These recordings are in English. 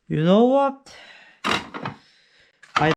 You know what? I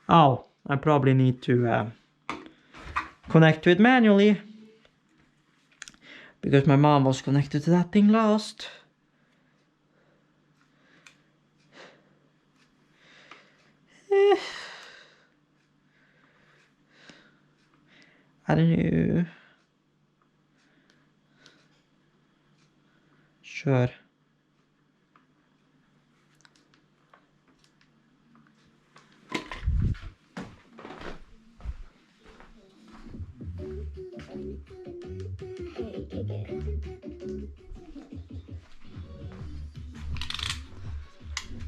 Oh, I probably need to connect to it manually. Because my mom was connected to that thing last. I don't know. Sure.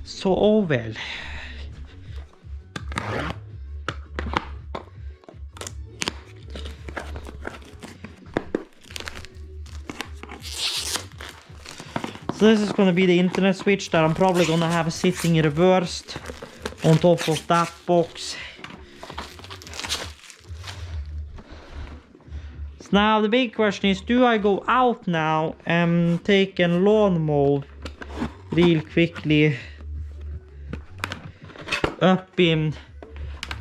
Så väl. So this is going to be the internet switch that I'm probably going to have sitting reversed on top of that box. So now the big question is, do I go out now and take a lawn mow real quickly up in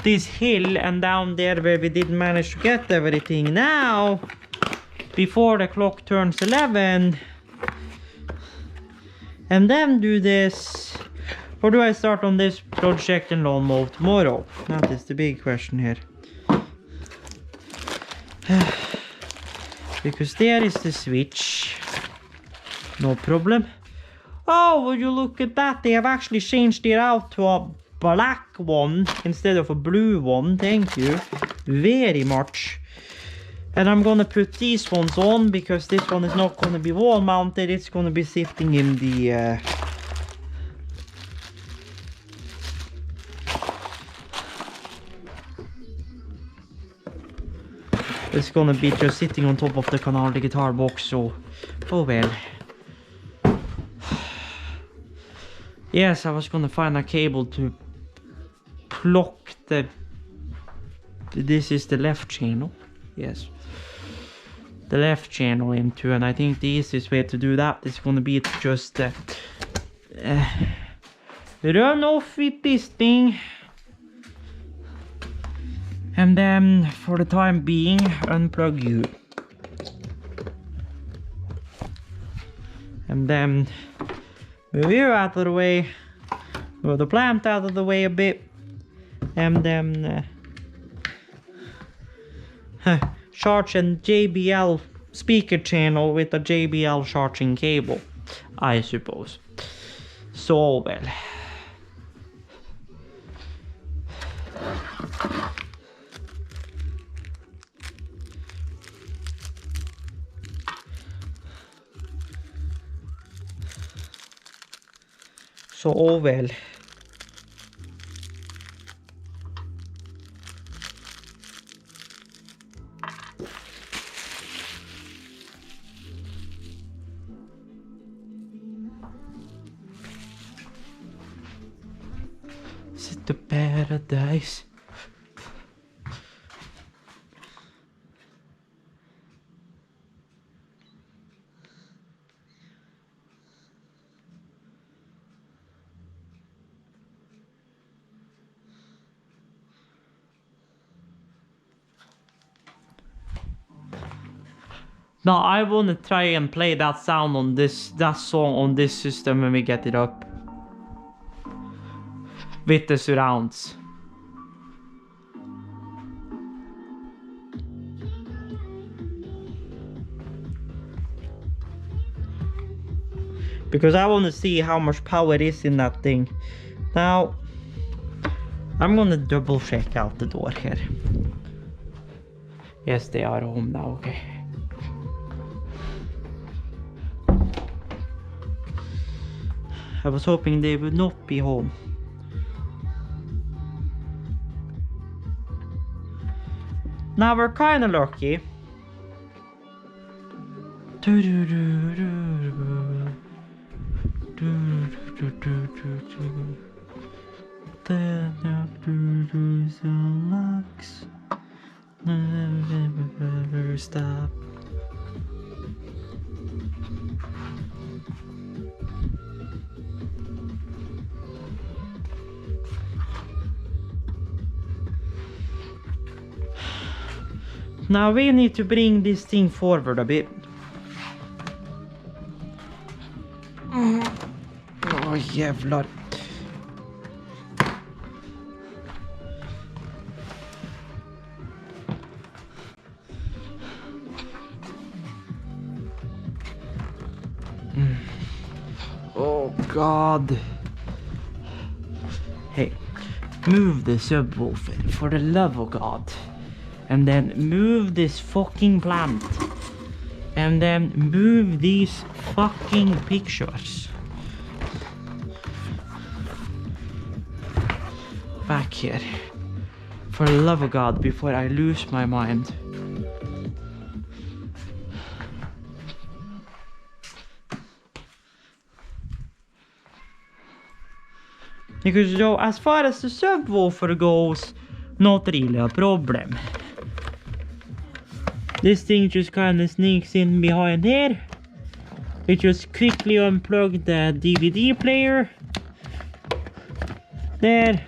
this hill and down there where we didn't manage to get everything now before the clock turns 11? And then do this, or do I start on this project and lawn mow tomorrow? That is the big question here. Because there is the switch. No problem. Oh, would you look at that? They have actually changed it out to a black one instead of a blue one. Thank you very much. And I'm gonna put these ones on because this one is not gonna be wall mounted. It's gonna be sitting in the it's gonna be just sitting on top of the Canal the guitar box. So, oh well. Yes, I was gonna find a cable to pluck the. This is the left channel. Yes. The left channel into, and I think the easiest way to do that is going to be to just run off with this thing, and then for the time being unplug you, and then move you out of the way, move the plant out of the way a bit, and then charge a JBL speaker channel with a JBL charging cable, I suppose. So well. Så väl. Sit to paradise. Now I want to try and play that sound on that song on this system when we get it up with the surrounds. Because I want to see how much power is in that thing. Now I'm gonna double check out the door here. Yes, they are home now, okay. I was hoping they would not be home. Now we're kinda lucky. Never stop. Now we need to bring this thing forward a bit. Åh jävlar. Oh god. Hey, move the subwoofer for the love of God. And then move this fucking plant. And then move these fucking pictures. Back here. For the love of God, before I lose my mind. Because though, as far as the subwoofer goes, not really a problem. This thing just kind of sneaks in behind here. We just quickly unplug the DVD player. There.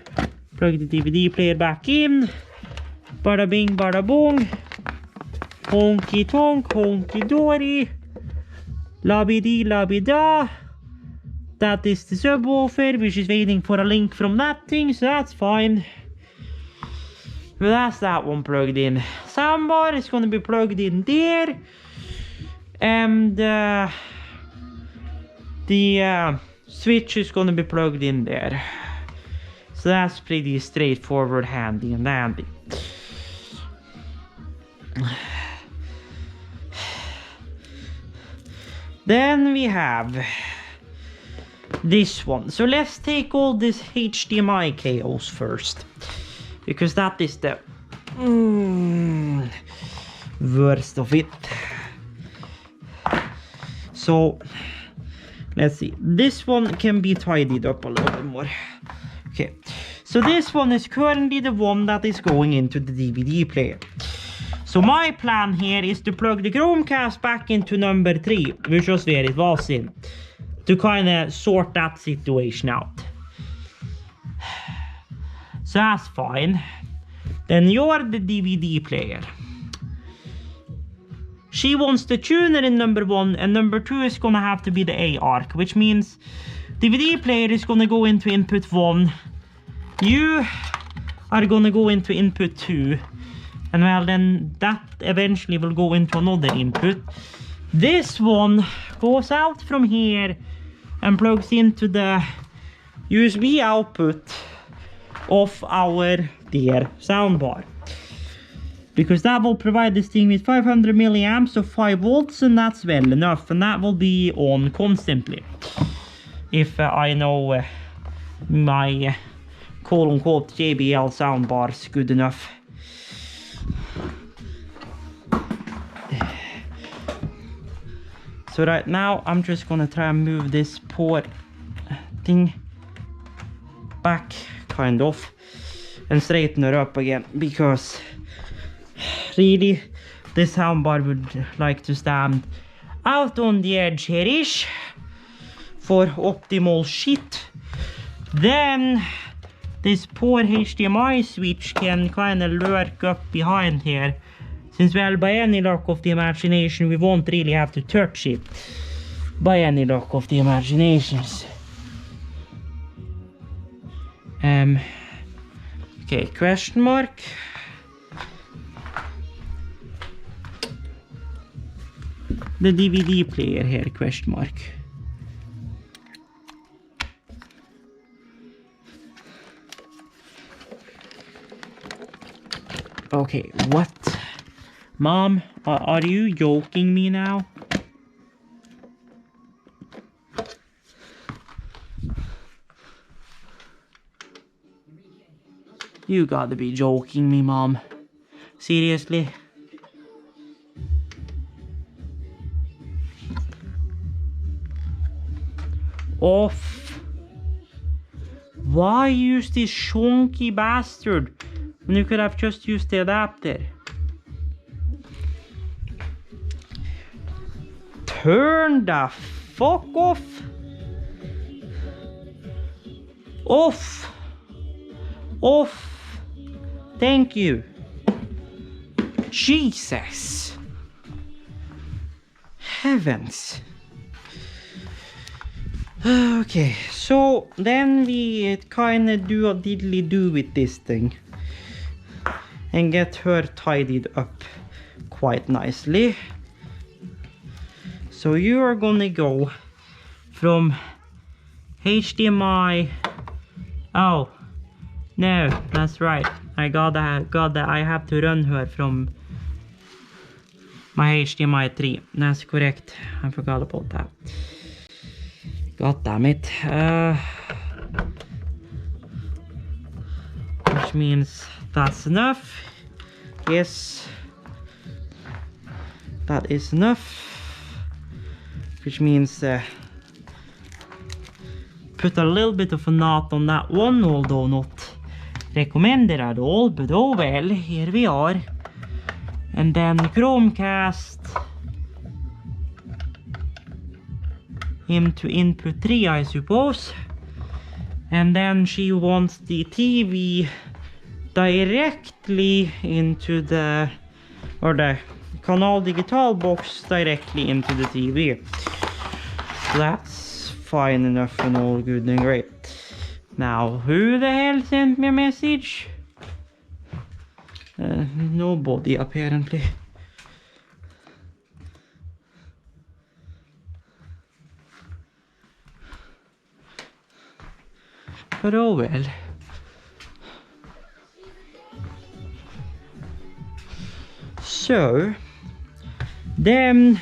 Plug the DVD player back in. Bada bing, bada boom. Honky tonk, honky dory. Labby dee, labby da. That is the subwoofer, which is waiting for a link from that thing, so that's fine. But that's that one plugged in. Soundbar is going to be plugged in there. And the switch is going to be plugged in there. So that's pretty straightforward, handy and dandy. Then we have this one. So let's take all this HDMI chaos first. Because that is the worst of it. So let's see. This one can be tidied up a little bit more. Okay. So this one is currently the one that is going into the DVD player. So my plan here is to plug the Chromecast back into number 3, which was where it was in. To kind of sort that situation out. So that's fine. Then you're the DVD player. She wants the tuner in number 1, and number 2 is gonna have to be the A-arc, which means DVD player is gonna go into input 1. You are gonna go into input 2. And well, then that eventually will go into another input. This one goes out from here and plugs into the USB output of our dear soundbar. Because that will provide this thing with 500 milliamps of 5 volts, and that's well enough. And that will be on constantly. If I know my quote-unquote JBL soundbars good enough. So right now I'm just gonna try and move this poor thing back, kind of, and straighten it up again, because really this soundbar would like to stand out on the edge here-ish for optimal shit. Then this poor HDMI switch can kind of lurk up behind here. Since, well, by any luck of the imagination, we won't really have to touch it. By any luck of the imaginations. Okay, question mark. The DVD player here, question mark. Okay, what? Mom, are you joking me now? You gotta be joking me, Mom. Seriously? Off. Why use this shonky bastard when you could have just used the adapter? Turn the fuck off. Off. Thank you. Jesus! Heavens! Okay, so then we kinda do a diddly-do with this thing. And get her tidied up quite nicely. So you are gonna go from HDMI. Oh no, that's right. I got that. I have to run her from my HDMI 3. That's correct. I forgot about that. God damn it. Which means that's enough. Yes. That is enough. Which means put a little bit of a knot on that one, although not recommended at all, but oh well, here we are. And then Chromecast him to input 3, I suppose. And then she wants the TV directly into the Kanal Digital box directly into the TV. That's fine enough and all good and great. Now, who the hell sent me a message? Nobody, apparently. But oh well. So, then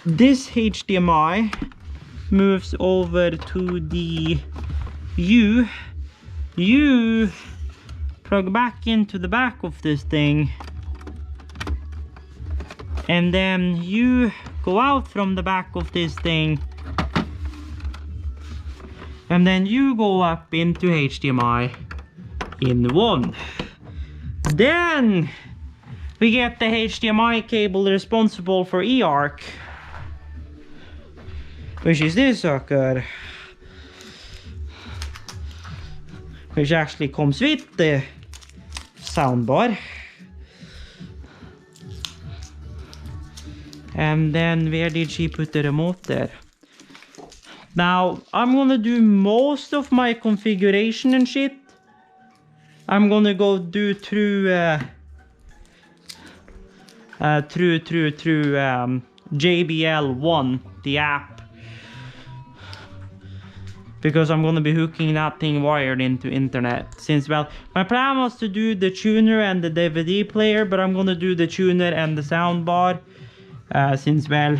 this HDMI moves over to the U. You plug back into the back of this thing, and then you go out from the back of this thing, and then you go up into HDMI in 1. Then we get the HDMI cable responsible for eARC, which is this sucker, which actually comes with the soundbar. And then where did she put the remote? There. Now I'm gonna do most of my configuration and shit. I'm gonna go do through JBL One, the app, because I'm gonna be hooking that thing wired into internet. Since, well, my plan was to do the tuner and the DVD player, but I'm gonna do the tuner and the soundbar, since, well,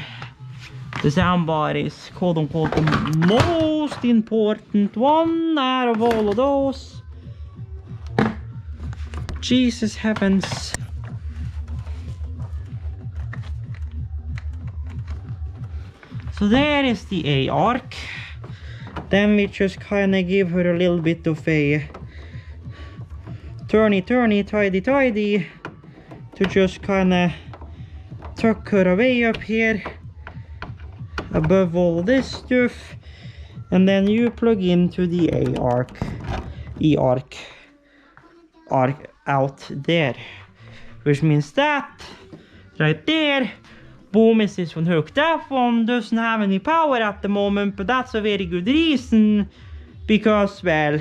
the soundbar is quote unquote the most important one out of all of those. Jesus heavens. So there is the eARC. Then we just kinda give her a little bit of a turny, tidy to just kinda tuck her away up here above all this stuff. And then you plug into the eARC out there, which means that right there, boom, is this one hooked up. One doesn't have any power at the moment, but that's a very good reason, because, well,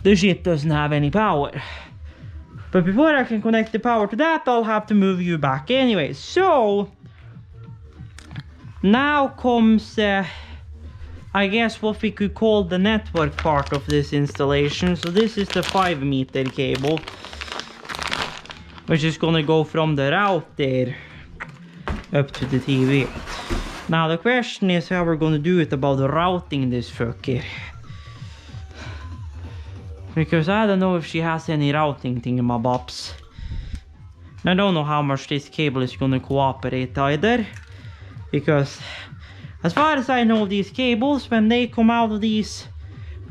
the shit doesn't have any power. But before I can connect the power to that, I'll have to move you back anyway. So now comes I guess what we could call the network part of this installation. So this is the 5-meter cable, which is gonna go from the router up to the TV. Now the question is how we're gonna do it about routing this fucker, because I don't know if she has any routing thingamabobs. I don't know how much this cable is gonna cooperate either, because as far as I know, these cables, when they come out of these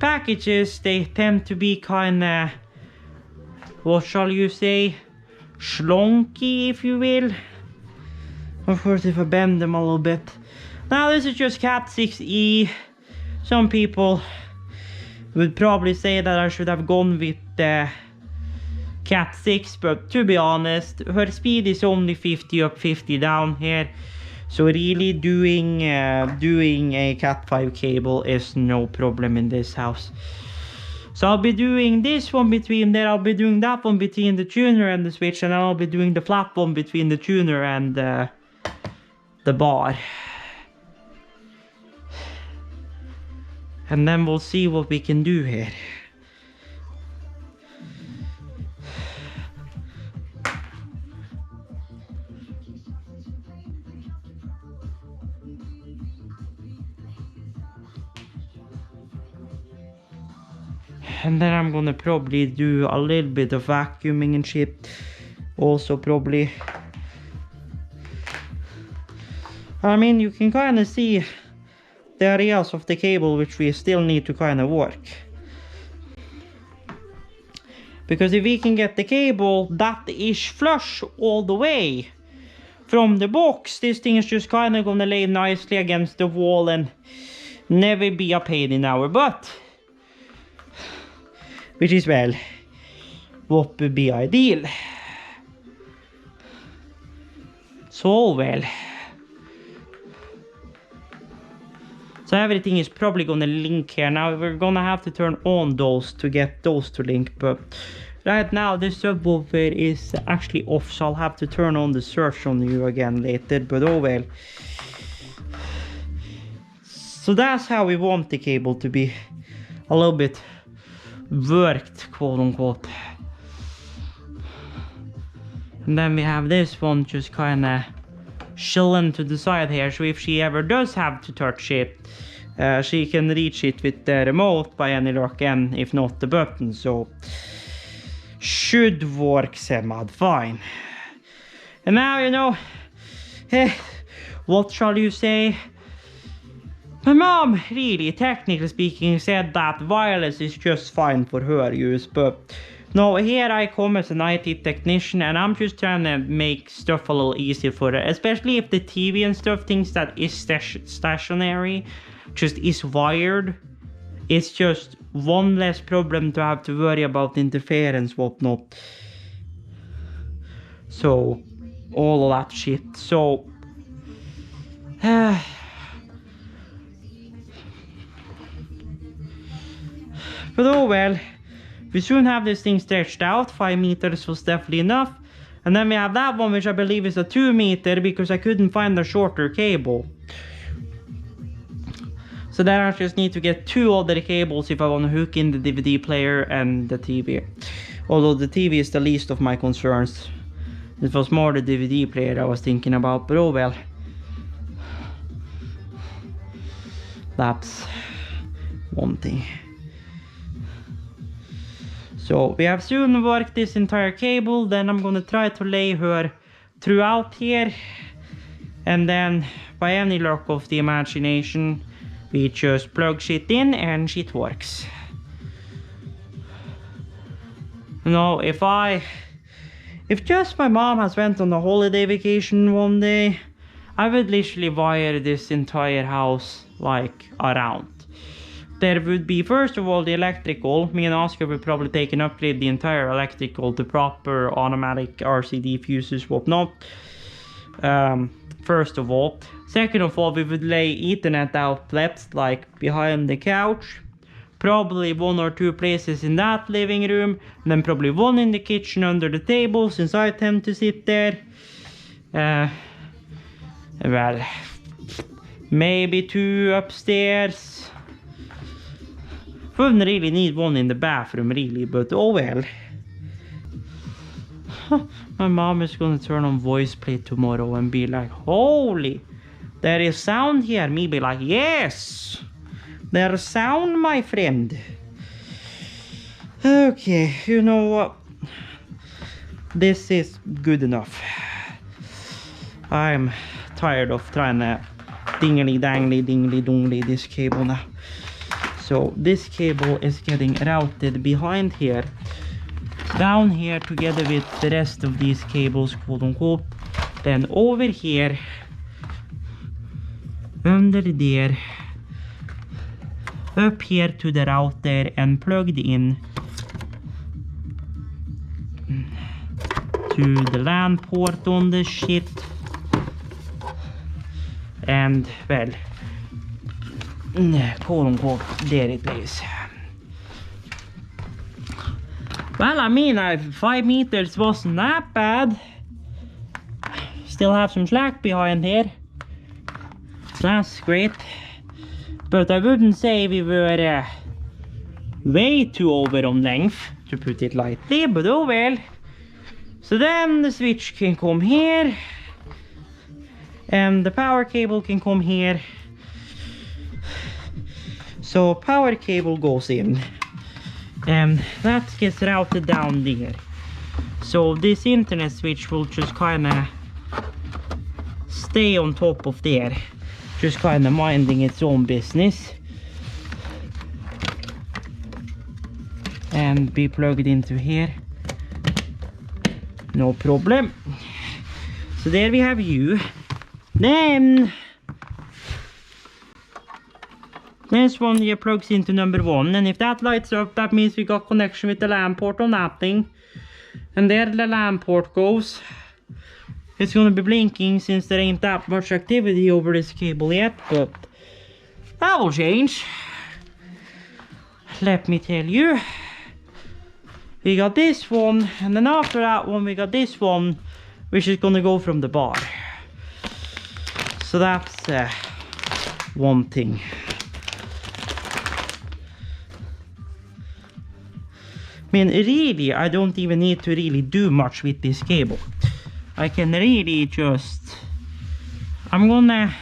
packages, they tend to be kinda, what shall you say, schlonky, if you will. Of course, if I bend them a little bit. Now this is just Cat 6e. Some people would probably say that I should have gone with Cat 6, but to be honest, her speed is only 50 up, 50 down here. So really doing a Cat 5 cable is no problem in this house. So I'll be doing this one between there, I'll be doing that one between the tuner and the switch, and I'll be doing the flat one between the tuner and the bar. And then we'll see what we can do here. And then I'm gonna probably do a little bit of vacuuming and shit. Also probably. I mean, you can kind of see the areas of the cable which we still need to kind of work. Because if we can get the cable that is flush all the way from the box, this thing is just kind of gonna lay nicely against the wall and never be a pain in our butt. Which is, well, what would be ideal. So, well. So everything is probably gonna link here. Now we're gonna have to turn on those to get those to link. But right now the subwoofer is actually off. So I'll have to turn on the search on you again later. But oh well. So that's how we want the cable to be. A little bit worked, quote unquote. And then we have this one just kind of chilling to the side here, so if she ever does have to touch it, she can reach it with the remote by any luck, and if not the button, so should work semi fine. And now, you know, what shall you say? My mom, really, technically speaking, said that wireless is just fine for her use, but no, here I come as an IT technician and I'm just trying to make stuff a little easier for her, especially if the TV and stuff, things that is stationary, just is wired. It's just one less problem to have to worry about interference, whatnot. So, all of that shit, so... But oh well, we soon have this thing stretched out. 5 meters was definitely enough. And then we have that one, which I believe is a 2 meter, because I couldn't find a shorter cable. So then I just need to get 2 other cables if I want to hook in the DVD player and the TV. Although the TV is the least of my concerns. It was more the DVD player I was thinking about, but oh well. That's one thing. So we have soon worked this entire cable, then I'm gonna try to lay her throughout here. And then by any luck of the imagination, we just plug shit in and shit works. You know, if just my mom has went on a holiday vacation one day, I would literally wire this entire house like around. There would be, first of all, the electrical. Me and Oscar would probably take and upgrade the entire electrical to proper automatic RCD fuses, whatnot. First of all. Second of all, we would lay Ethernet outlets like behind the couch. Probably 1 or 2 places in that living room. And then probably 1 in the kitchen under the table, since I tend to sit there. Well, maybe 2 upstairs. Wouldn't really need 1 in the bathroom, really, but oh well. My mom is gonna turn on voice play tomorrow and be like, holy, there is sound here. Me be like, yes, there's sound, my friend. Okay, you know what? This is good enough. I'm tired of trying to dingly dangly dingly dongly this cable now. So this cable is getting routed behind here, down here together with the rest of these cables, quote unquote, then over here, under there, up here to the router and plugged in to the LAN port on this shit. And, well, quote unquote, there it lays. Well, I mean, 5 meters wasn't that bad. Still have some slack behind here. So that's great. But I wouldn't say we were way too over on length, to put it lightly, but oh well. So then the switch can come here. And the power cable can come here. So power cable goes in. And that gets routed down there. So this internet switch will just kind of stay on top of there. Just kind of minding its own business. And be plugged into here. No problem. So there we have you. Then this one here plugs into number 1, and if that lights up, that means we got connection with the LAN port on that thing. And there the LAN port goes. It's gonna be blinking since there ain't that much activity over this cable yet, but that will change. Let me tell you. We got this one, and then after that one we got this one, which is gonna go from the bar. So that's one thing. I mean, really, I don't even need to really do much with this cable. I can really just... I'm gonna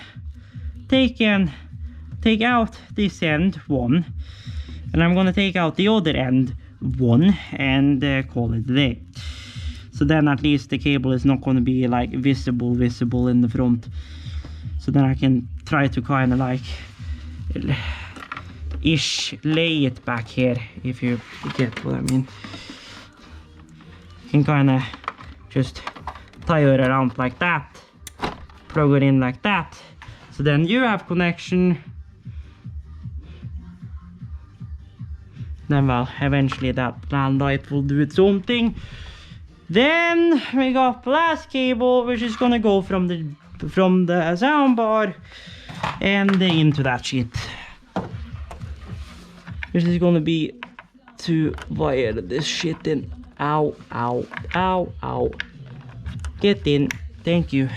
take out this end 1, and I'm gonna take out the other end 1, and call it a day. So then at least the cable is not gonna be like visible in the front. So then I can try to kind of like lay it back here, if you get what I mean. You can kind of just tie it around like that, plug it in like that. So then you have connection. Then well, eventually that LAN light will do its own thing. Then we got last cable, which is gonna go from the soundbar and into that shit. This is gonna be to wire this shit in. Ow, ow, ow, ow. Get in, thank you.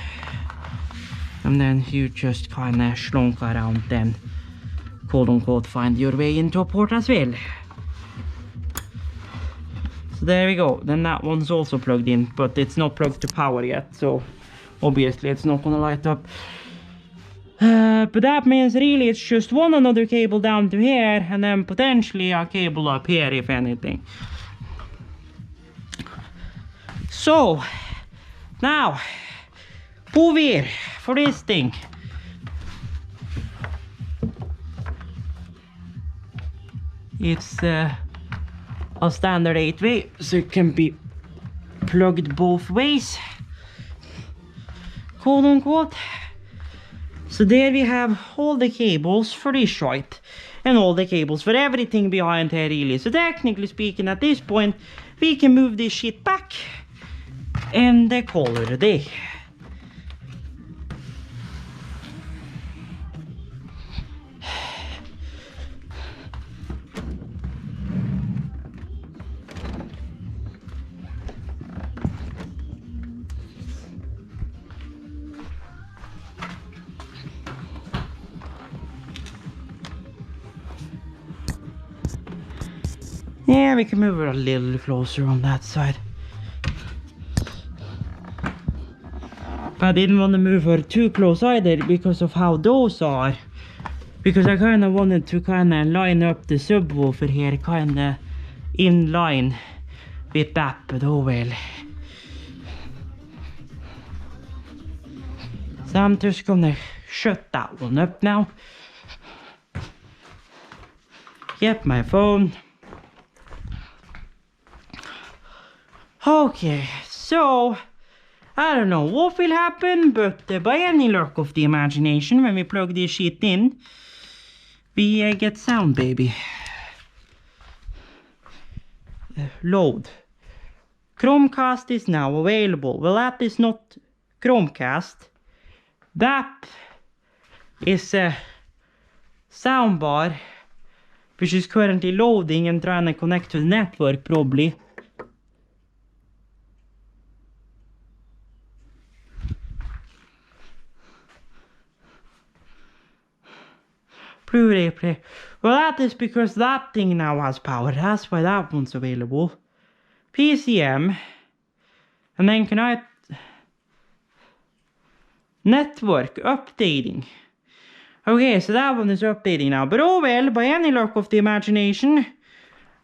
And then you just kinda slunk around then, quote unquote, find your way into a port as well. So there we go. Then that one's also plugged in, but it's not plugged to power yet, so obviously it's not gonna light up. But that means really it's just one another cable down to here, and then potentially a cable up here if anything. So now over here for this thing. It's a standard 8-way, so it can be plugged both ways, quote unquote. So there we have all the cables for this right, and all the cables for everything behind here really. So technically speaking, at this point we can move this shit back and call it a day. Yeah, we can move it a little closer on that side. But I didn't want to move her too close either because of how those are. Because I kind of wanted to kind of line up the subwoofer here kind of in line with that, but oh well. So I'm just gonna shut that one up now. Get my phone. Okay, so I don't know what will happen, but by any luck of the imagination, when we plug this shit in, we get sound, baby. Load. Chromecast is now available. Well, that is not Chromecast. That is a soundbar which is currently loading and trying to connect to the network probably. Blu-ray player. Well, that is because that thing now has power. That's why that one's available. PCM. And then can I... Network updating. Okay, so that one is updating now. But oh well, by any luck of the imagination,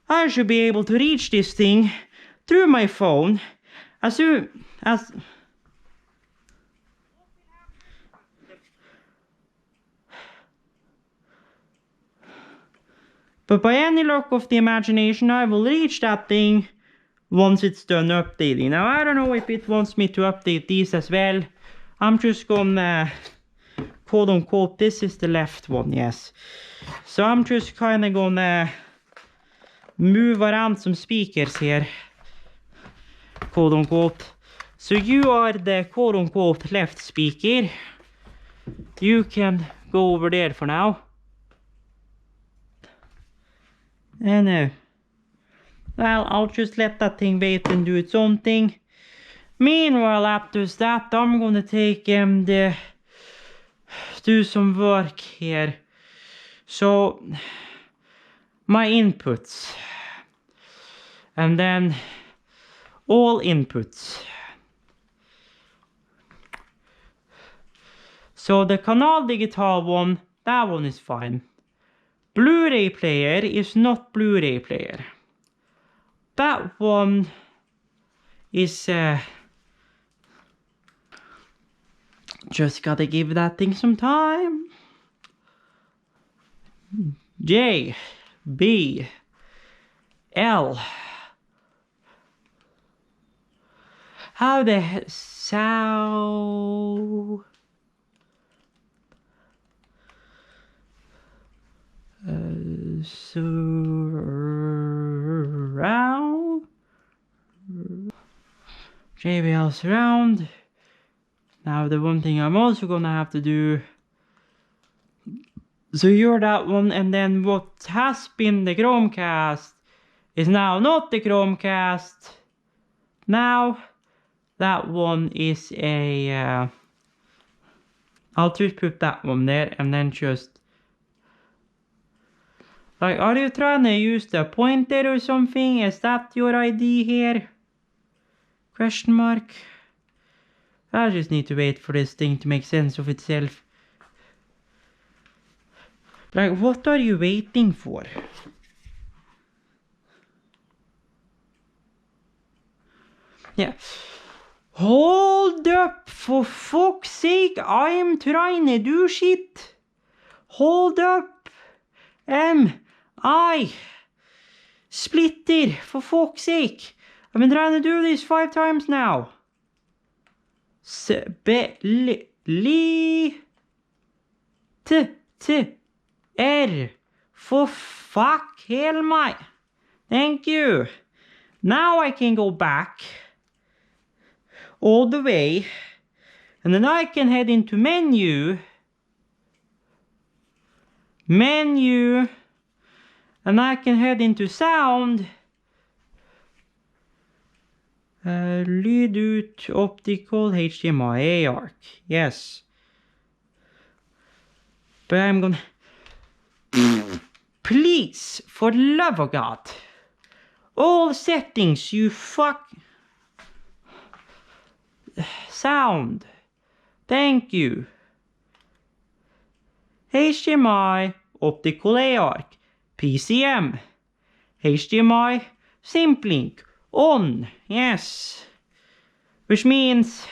I should be able to reach this thing through my phone as soon as... But by any luck of the imagination, I will reach that thing once it's done updating. Now, I don't know if it wants me to update these as well. I'm just gonna, quote unquote, this is the left one, yes. So I'm just kinda gonna move around some speakers here, quote unquote. So you are the quote unquote left speaker. You can go over there for now. And well, I'll just let that thing wait and do its own thing. Meanwhile, after that, I'm gonna take do some work here. So my inputs, and then all inputs. So the Canal Digital one, that one is fine. Blu-ray player is not Blu-ray player. That one is just gotta give that thing some time. J, B, L. How the so surround. JBL surround. Now the one thing I'm also gonna have to do, so you're that one, and then what has been the Chromecast is now not the Chromecast. Now that one is a I'll just put that one there and then just like, are you trying to use the pointer or something? Is that your ID here? Question mark. I just need to wait for this thing to make sense of itself. Like, what are you waiting for? Yeah. Hold up, for fuck's sake, I am trying to do shit. Hold up. I splitter, for fuck's sake. I've been trying to do this 5 times now. R. For fuck hell my. Thank you. Now I can go back all the way, and then I can head into menu, and I can head into sound, lead ut optical HDMI ARC, yes, but I'm gonna, please, for the love of God, all settings, you fuck, sound, thank you, HDMI, optical ARC, PCM, HDMI, Simplink, on, yes, which means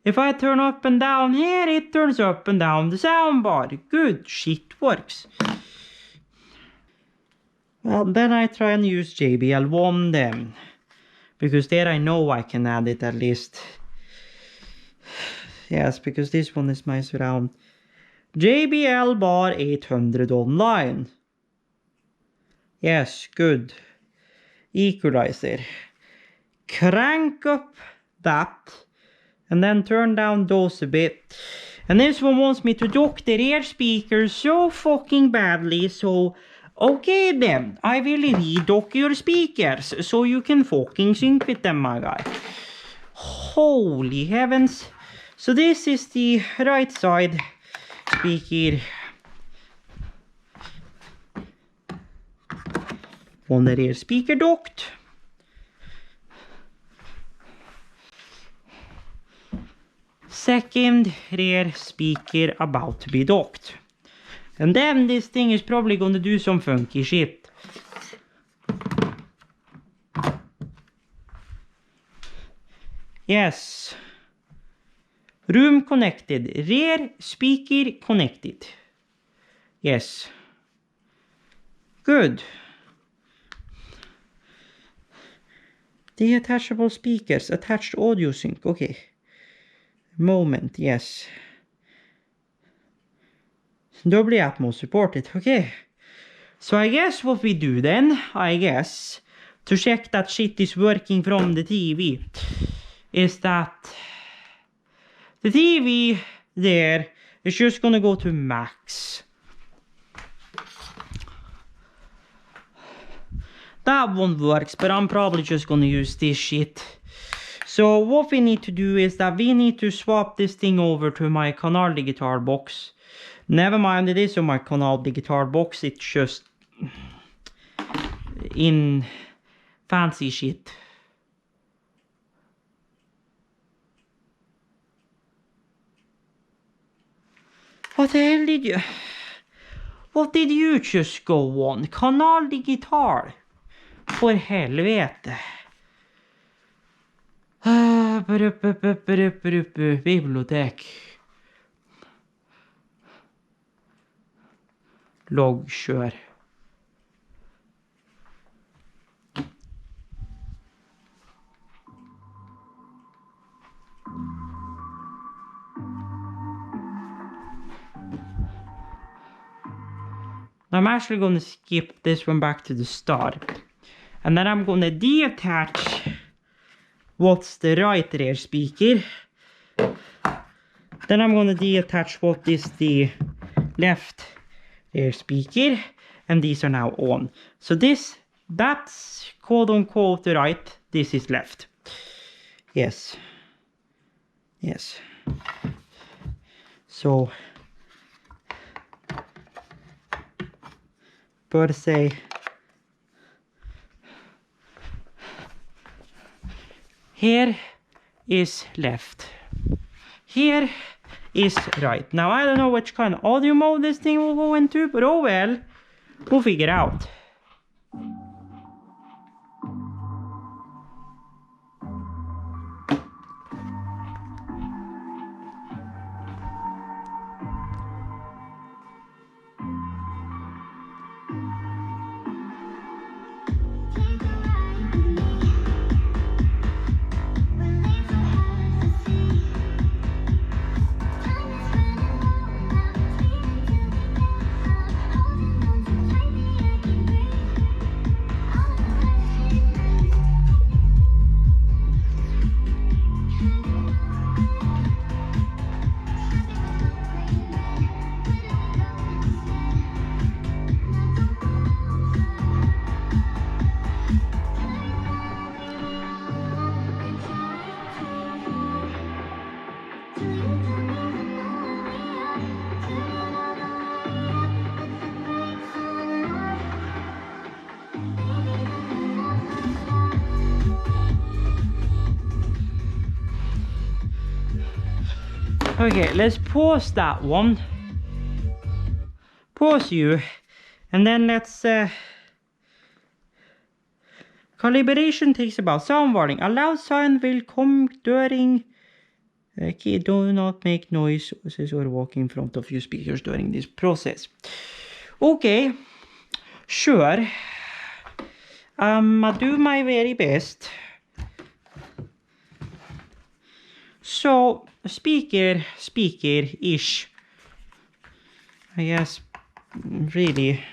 if I turn up and down here, it turns up and down the soundbar. Good, shit works. Well, then I try and use JBL 1 then, because there I know I can add it at least. Yes, because this one is my surround. JBL bar 800 online. Yes, good. Equalizer. crank up that, and then turn down those a bit. And this one wants me to dock the rear speakers so fucking badly, so okay then, I will redock your speakers so you can fucking sync with them, my guy. Holy heavens. So this is the right side speaker. One rear speaker docked. Second rear speaker about to be docked. And then this thing is probably going to do some funky shit. Yes. Room connected. Rear speaker connected. Yes. Good. Detachable speakers. Attached audio sync. Okay. Moment. Yes. Dolby Atmos supported. Okay. So I guess what we do then, to check that shit is working from the TV, is that the TV there is just gonna go to max. That one works, but I'm probably just gonna use this shit. So what we need to do is that we need to swap this thing over to my Canal Digital box. Never mind, it is on my Canal Digital box, it's just in fancy shit. What the hell did you... What did you just go on? Canal Digital. For helvete. Bibliotek. Logg, kör. I'm actually going to skip this one back to the start. And then I'm going to detach what's the right rear speaker. Then I'm going to detach what is the left rear speaker. And these are now on. So that's quote unquote the right. This is left. Yes. Yes. So per se, here is left, here is right. Now I don't know which kind of audio mode this thing will go into, but oh well, we'll figure it out. Okay, let's pause that one. Pause you. And then let's... calibration takes about sound warning. A loud sound will come during... Okay, do not make noise or walk in front of your speakers during this process. Okay, sure. I do my very best. So, speaker-ish. I guess really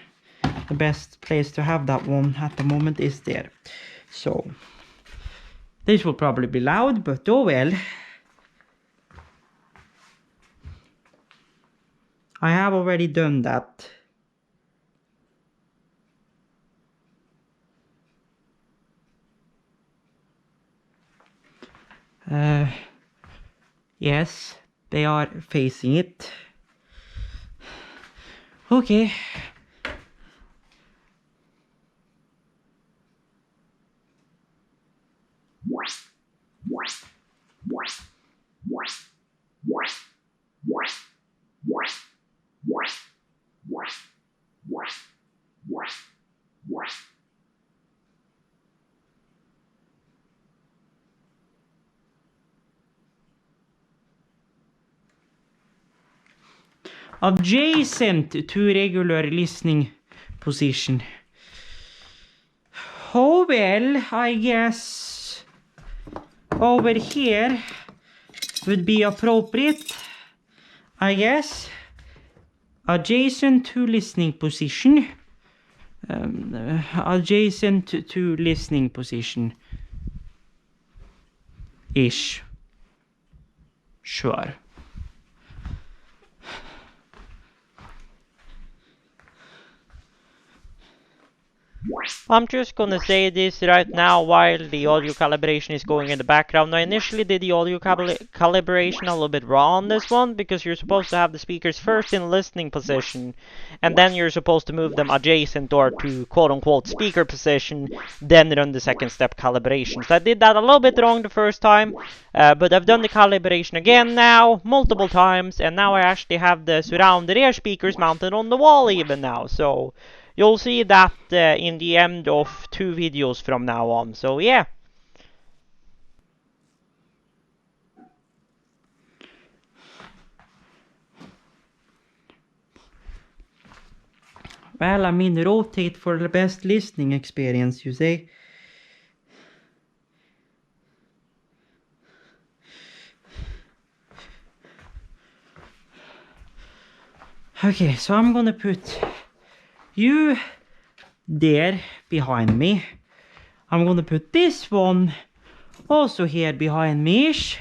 the best place to have that one at the moment is there. So, This will probably be loud, but oh well. I have already done that. Yes, they are facing it. Okay. Adjacent to regular listening position. Oh well, I guess over here would be appropriate. I guess adjacent to listening position. Adjacent to listening position. Ish. Sure. I'm just gonna say this right now while the audio calibration is going in the background. I initially did the audio calibration a little bit raw on this one because you're supposed to have the speakers first in listening position and then you're supposed to move them adjacent or to quote-unquote speaker position, then run the second step calibration. So I did that a little bit wrong the first time, but I've done the calibration again now multiple times, and now I actually have the surround rear speakers mounted on the wall even now. So you'll see that in the end of 2 videos from now on, so yeah. Well, I mean, rotate for the best listening experience, you say? Okay, so I'm gonna put you there behind me. I'm gonna put this one also here behind me-ish.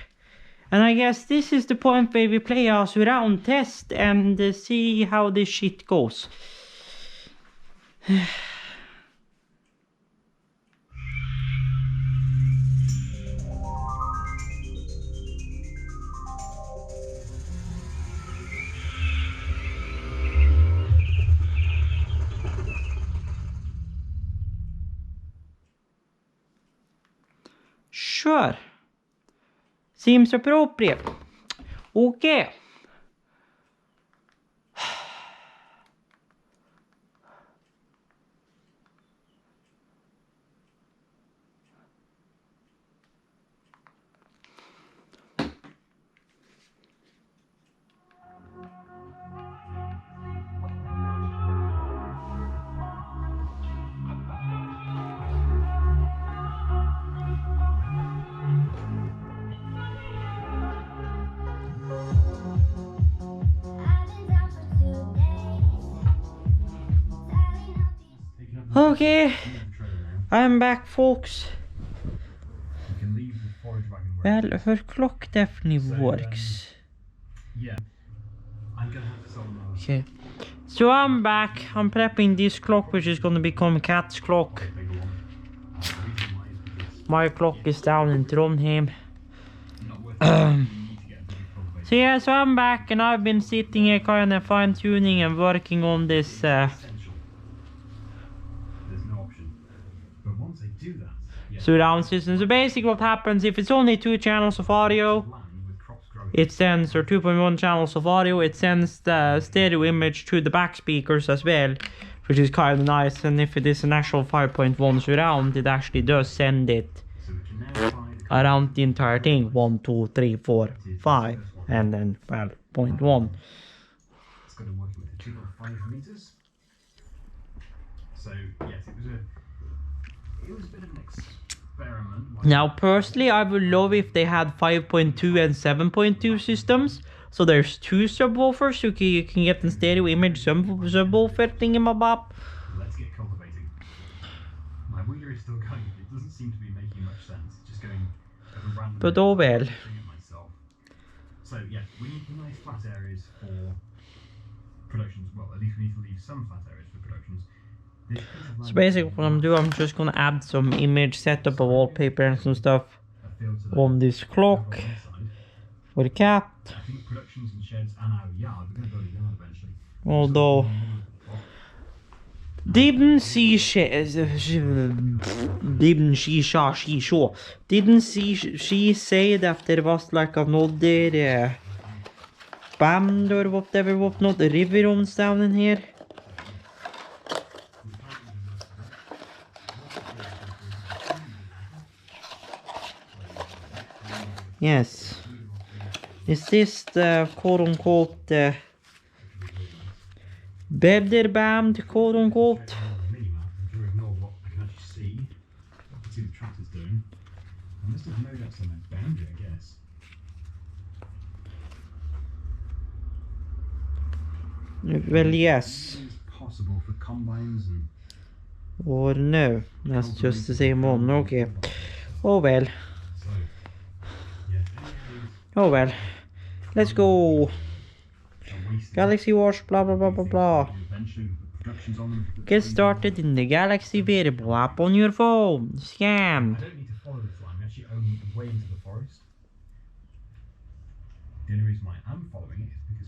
And I guess this is the point where we play our surround test and see how this shit goes. Sure. Seems appropriate. Okay. Okay, I'm back, folks. Well, her clock definitely works. Okay, so I'm back. I'm prepping this clock, which is gonna become Cat's clock. My clock is down in Trondheim. So yeah, so I'm back, and I've been sitting here kind of fine-tuning and working on this surround system. So basically what happens, if it's only 2 channels of audio, it sends, or 2.1 channels of audio, it sends the stereo image to the back speakers as well, which is kind of nice. And if it is an actual 5.1 surround, it actually does send it around the entire thing. 1, 2, 3, 4, 5, and then, well, 0.1. It's got to work with 2.5 meters. So yes, it was a bit of an experiment. Now, personally, I would love if they had 5.2 and 7.2 systems. So there's 2 subwoofers, so you can get the stereo image subwoofer thingamabob. Let's get cultivating. My wheeler is still going. It doesn't seem to be making much sense. It's just going But oh well. Doing it myself. So yeah, we need nice flat areas for productions. Well, at least we need to leave some flat areas for productions. This piece of land So basically what I'm doing, I'm just gonna add some image, set up a wallpaper and some stuff a field today. on this Over clock on this side, for the cat. I think productions and sheds and our yard. We're going to build a yard eventually. Although In the middle of the plot. didn't see she say that there was like another band or whatever, not the river runs down in here? Yes. Is this the quote-unquote better band, quote-unquote? I'm sure ignore what I can actually see. I can see the tractor's doing. I must have mowed out some boundary, I guess. Well, yes. It's possible for combines and Or no. That's just the same one. Okay. Oh well. so yeah. Oh well. Let's go. A waste Galaxy Watch, blah blah blah blah blah. eventually with productions on them. Get started in the Galaxy Variable app on your phone. I Scammed. don't need to follow this line. We actually own way into the forest. The only reason why I'm following it is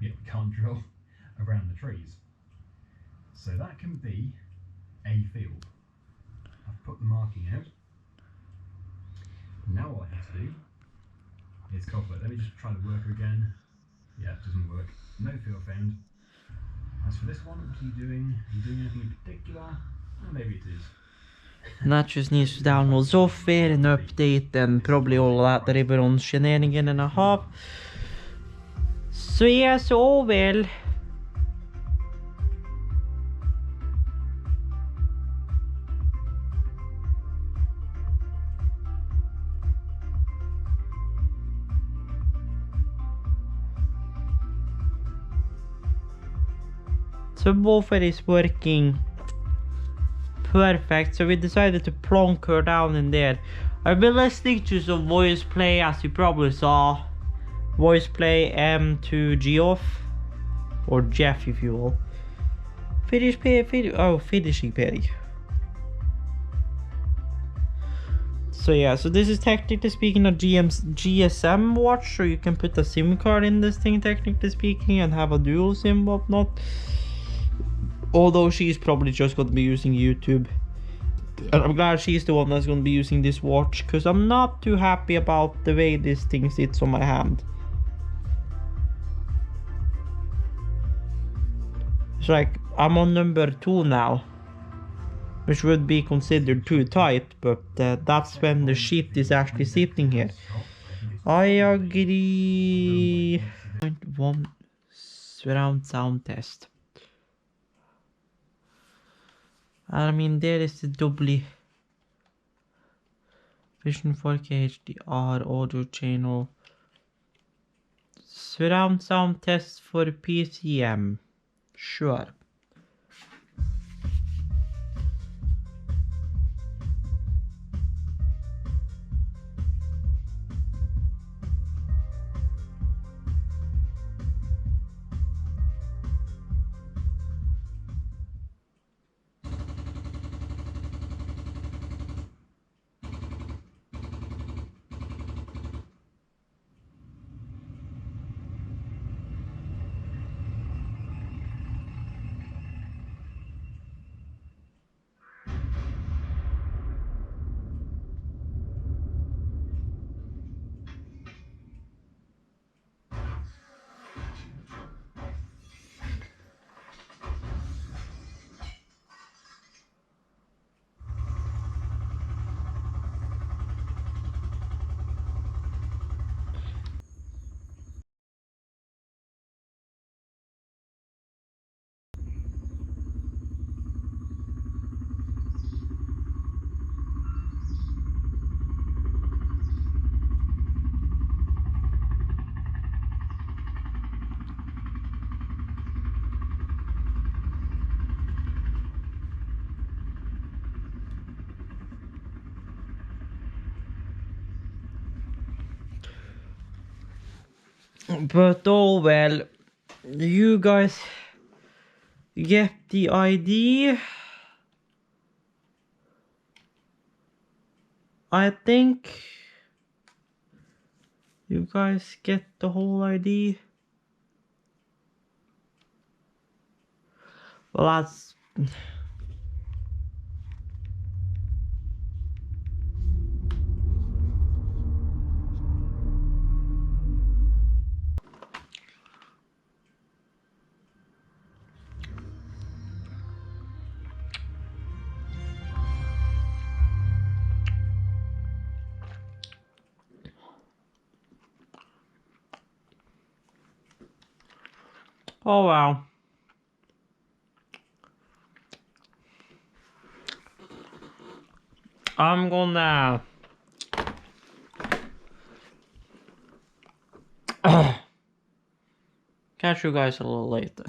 because we can't drill around the trees. So that can be a field. I've put the marking out. Now all I have to do is copper. Let me just try the worker again. Yeah, it doesn't work. No field found. As for this one, what are you doing? Are you doing anything in particular? Well, maybe it is. And that just needs to download software and update and probably all that river on shenanigan and a half. So yeah, so oh well. Subwoofer is working perfect, so we decided to plonk her down in there. I've been listening to some voice play, as you probably saw. Voice play M2G off, or Jeff if you will. Finishing Perry. So yeah, so this is technically speaking a GSM watch, so you can put a SIM card in this thing technically speaking and have a dual SIM whatnot. Although she's probably just going to be using YouTube. And I'm glad she's the one that's going to be using this watch, because I'm not too happy about the way this thing sits on my hand. It's like, I'm on number 2 now, which would be considered too tight, but that's when the shit is actually sitting here. I agree. 0.1 surround sound test. I mean, there is the doubly Vision 4K HDR audio channel. Surround sound test for PCM. Sure. But oh well, you guys get the idea. I think you guys get the whole idea. Well, that's... Oh well. I'm gonna catch you guys a little later.